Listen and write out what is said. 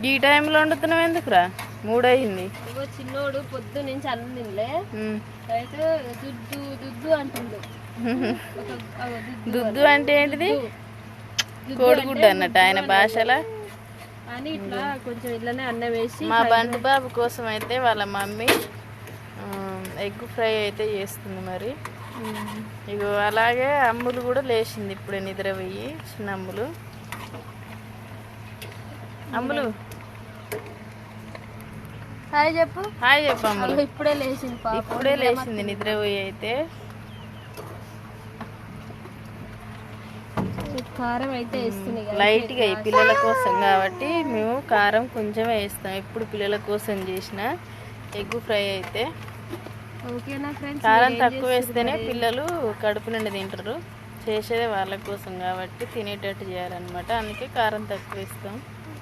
ఈ టైంలో వండుతున్నావు ఎందుకురా? 3 అయింది. చిన్నోడు పొద్దు నుంచి అన్నం తినలే, అయితే దుద్దు దుద్దు అంటుండు. దుద్దు అంటే ఏంటిది? కోడిగుడ్డు అన్నట్టు ఆయన భాషలో అని. ఇట్లా కొంచెం ఇళ్ళనే అన్నం వేసి మా బంటు బాబు కోసం అయితే వాళ్ళ మమ్మీ ఎగ్ ఫ్రై అయితే చేస్తుంది. మరి ఇగో అలాగే అమ్ములు కూడా లేచింది ఇప్పుడే నిద్ర పోయి. చిన్న అమ్ములు హాయ్ చెప్పు. హాయ్ చెప్పు అమ్ములు. ఇప్పుడే లేచింది, ఇప్పుడే లేచింది నిద్ర పోయి. అయితే కారం అయితే వేస్తుంది లైట్గా ఈ పిల్లల కోసం కాబట్టి మేము కారం కొంచెమే వేస్తాం. ఎప్పుడు పిల్లల కోసం చేసిన ఎగ్ ఫ్రై అయితే ఓకేనా ఫ్రెండ్స్. కారం తక్కువ వేస్తేనే పిల్లలు కడుపు నిండి తింటారు. చేసేదే వాళ్ళ కోసం కాబట్టి తినేటట్టు చేయాలన్నమాట. అందుకే కారం తక్కువ వేస్తాం.